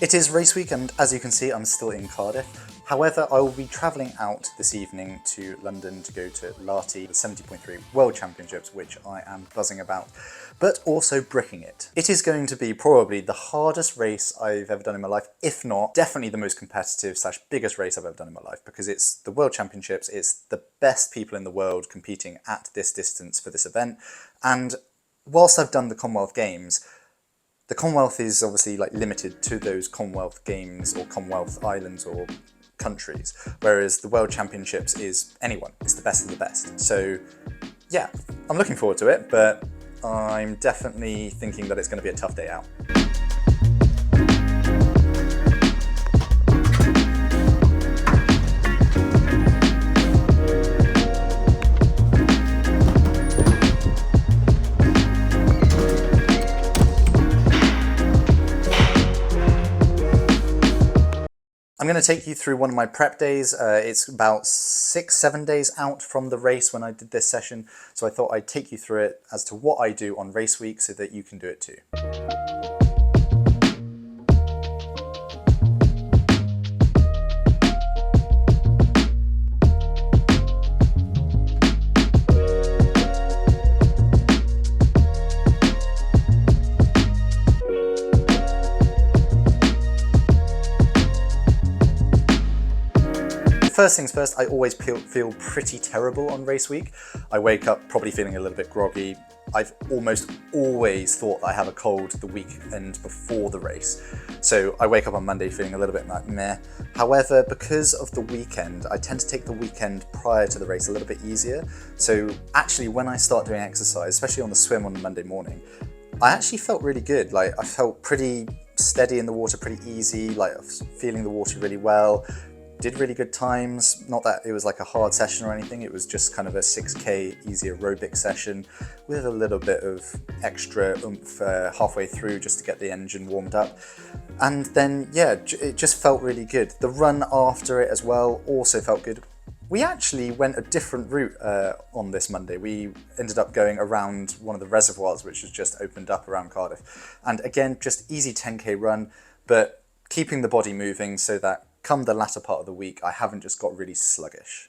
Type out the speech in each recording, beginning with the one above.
It is race week, and as you can see, I'm still in Cardiff. However, I will be travelling out this evening to London to go to Lahti, the 70.3 World Championships, which I am buzzing about, but also bricking it. It is going to be probably the hardest race I've ever done in my life, if not definitely the most competitive / biggest race I've ever done in my life, because it's the World Championships, it's the best people in the world competing at this distance for this event, and whilst I've done the Commonwealth Games, the Commonwealth is obviously like limited to those Commonwealth Games or Commonwealth Islands or countries, whereas the World Championships is anyone. It's the best of the best. So yeah, I'm looking forward to it, but I'm definitely thinking that it's going to be a tough day out. I'm going to take you through one of my prep days. It's about 6-7 days out from the race when I did this session, so I thought I'd take you through it as to what I do on race week so that you can do it too. First things first, I always feel pretty terrible on race week. I wake up probably feeling a little bit groggy. I've almost always thought I have a cold the weekend before the race. So I wake up on Monday feeling a little bit like meh. However, because of the weekend, I tend to take the weekend prior to the race a little bit easier. So actually when I start doing exercise, especially on the swim on the Monday morning, I actually felt really good. Like I felt pretty steady in the water, pretty easy, like I was feeling the water really well. Did really good times, not that it was like a hard session or anything, it was just kind of a 6K easy aerobic session with a little bit of extra oomph halfway through just to get the engine warmed up. And then, yeah, it just felt really good. The run after it as well also felt good. We actually went a different route on this Monday. We ended up going around one of the reservoirs, which has just opened up around Cardiff. And again, just easy 10K run, but keeping the body moving so that come the latter part of the week, I haven't just got really sluggish.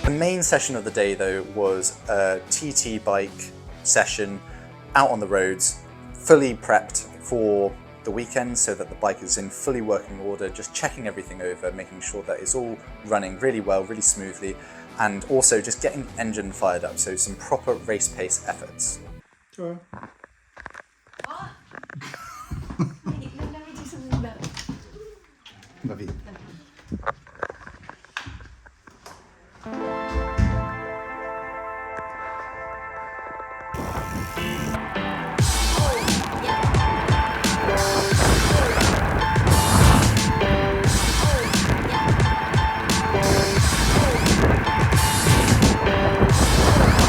The main session of the day though was a TT bike session out on the roads, fully prepped for the weekend so that the bike is in fully working order, just checking everything over, making sure that it's all running really well, really smoothly, and also just getting the engine fired up, so some proper race pace efforts. Sure. What? Let me do something about it. Love you.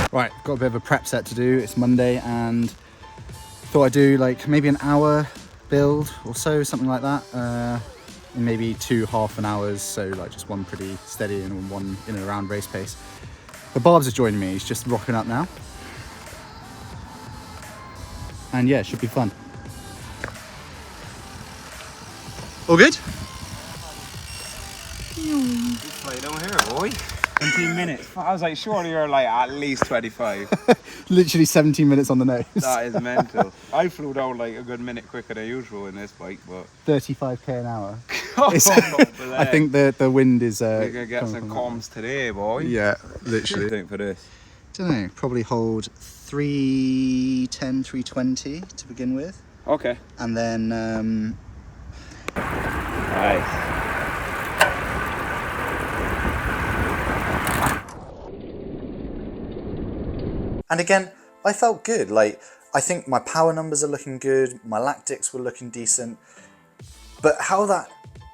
Right, got a bit of a prep set to do. It's Monday and thought I'd do like maybe an hour build or so, something like that. And maybe 2 half an hours, so like just one pretty steady and one in and around race pace. But Barb's is joining me, he's just rocking up now. And yeah, it should be fun. All good? Play down here, boy. 17 minutes. I was like, surely you're like at least 25. Literally 17 minutes on the nose. That is mental. I flew down like a good minute quicker than usual in this bike, but 35k an hour. I I think the wind is. we're gonna get some comms today, boy. Yeah, What do you literally. think for this? Don't know. Probably hold 3:10, 3:20 to begin with. Okay. And then Nice. And again, I felt good. Like, I think my power numbers are looking good, my lactics were looking decent, but how that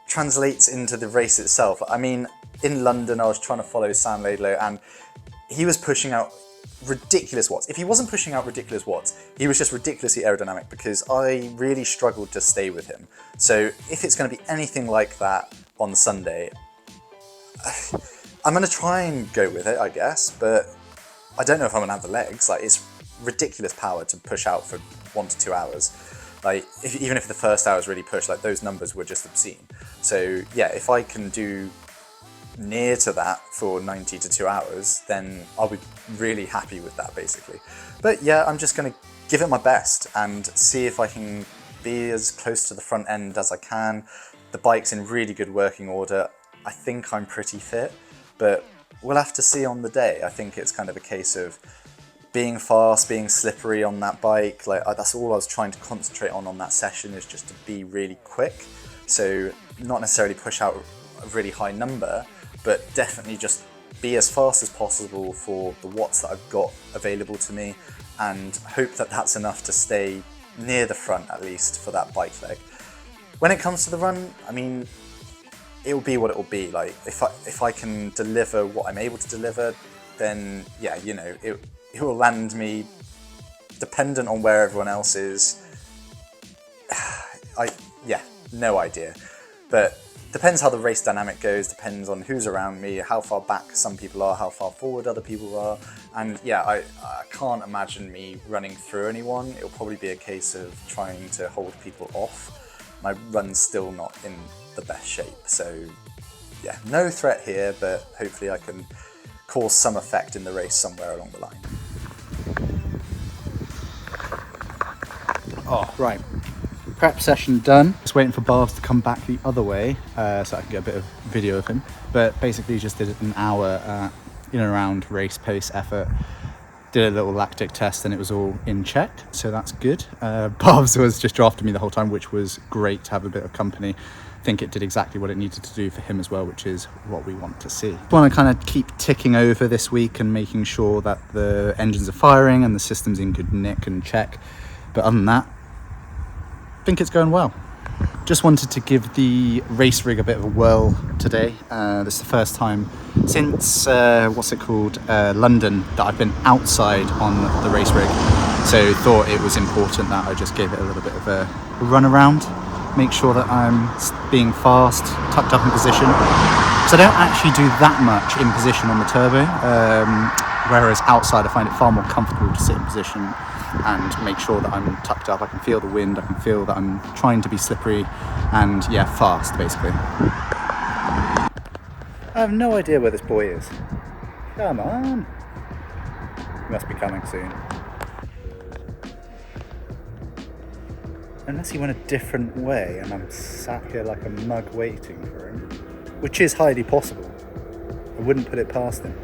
translates into the race itself, I mean, in London I was trying to follow Sam Laidlow and he was pushing out ridiculous watts. If he wasn't pushing out ridiculous watts, he was just ridiculously aerodynamic because I really struggled to stay with him. So if it's going to be anything like that on Sunday, I'm going to try and go with it, I guess, but I don't know if I'm going to have the legs. Like, it's ridiculous power to push out for 1 to 2 hours. Like, even if the first hour is really pushed, like, those numbers were just obscene. So yeah, if I can do near to that for 90 to 2 hours, then I'll be really happy with that, basically. But yeah, I'm just going to give it my best and see if I can be as close to the front end as I can. The bike's in really good working order. I think I'm pretty fit, but we'll have to see on the day. I think it's kind of a case of being fast, being slippery on that bike. Like, that's all I was trying to concentrate on that session, is just to be really quick. So not necessarily push out a really high number, but definitely just be as fast as possible for the watts that I've got available to me, and hope that that's enough to stay near the front, at least for that bike leg. When it comes to the run, I mean, it will be what it will be. Like, if I can deliver what I'm able to deliver, then yeah, you know, it will land me, dependent on where everyone else is. Yeah, no idea. But depends how the race dynamic goes, depends on who's around me, how far back some people are, how far forward other people are. And yeah, I can't imagine me running through anyone. It'll probably be a case of trying to hold people off. My run's still not in the best shape. So yeah, no threat here, but hopefully I can cause some effect in the race somewhere along the line. Oh, right. Prep session done. Just waiting for Barbs to come back the other way so I can get a bit of video of him. But basically just did an hour in and around race pace effort. Did a little lactic test and it was all in check, so that's good. Barbs was just drafting me the whole time, which was great to have a bit of company. I think it did exactly what it needed to do for him as well, which is what we want to see. I want to kind of keep ticking over this week and making sure that the engines are firing and the system's in good nick and check. But other than that, I think it's going well. Just wanted to give the race rig a bit of a whirl today. This is the first time since, London, that I've been outside on the race rig. So thought it was important that I just gave it a little bit of a run around, make sure that I'm being fast, tucked up in position. So I don't actually do that much in position on the turbo, whereas outside I find it far more comfortable to sit in position and make sure that I'm tucked up. I can feel the wind, I can feel that I'm trying to be slippery and yeah, fast basically. I have no idea where this boy is. Come on. He must be coming soon. Unless he went a different way and I'm sat here like a mug waiting for him, which is highly possible. I wouldn't put it past him.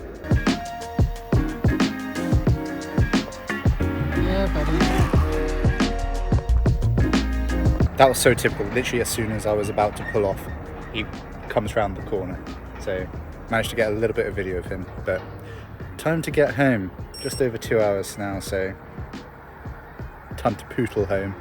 That was so typical. Literally as soon as I was about to pull off, he comes round the corner. So managed to get a little bit of video of him, but time to get home. Just over 2 hours now, so time to poodle home.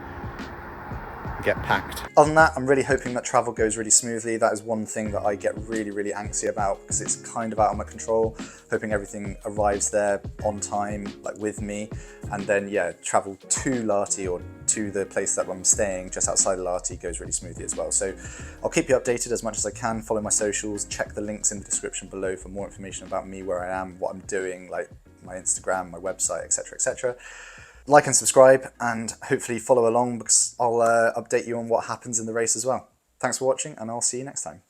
Get packed. Other than that, I'm really hoping that travel goes really smoothly. That is one thing that I get really, really antsy about because it's kind of out of my control. Hoping everything arrives there on time, like with me, and then yeah, travel to Lahti or to the place that I'm staying just outside of Lahti goes really smoothly as well. So I'll keep you updated as much as I can. Follow my socials, check the links in the description below for more information about me, where I am, what I'm doing, like my Instagram, my website, etc, etc. Like and subscribe, and hopefully follow along because I'll update you on what happens in the race as well. Thanks for watching, and I'll see you next time.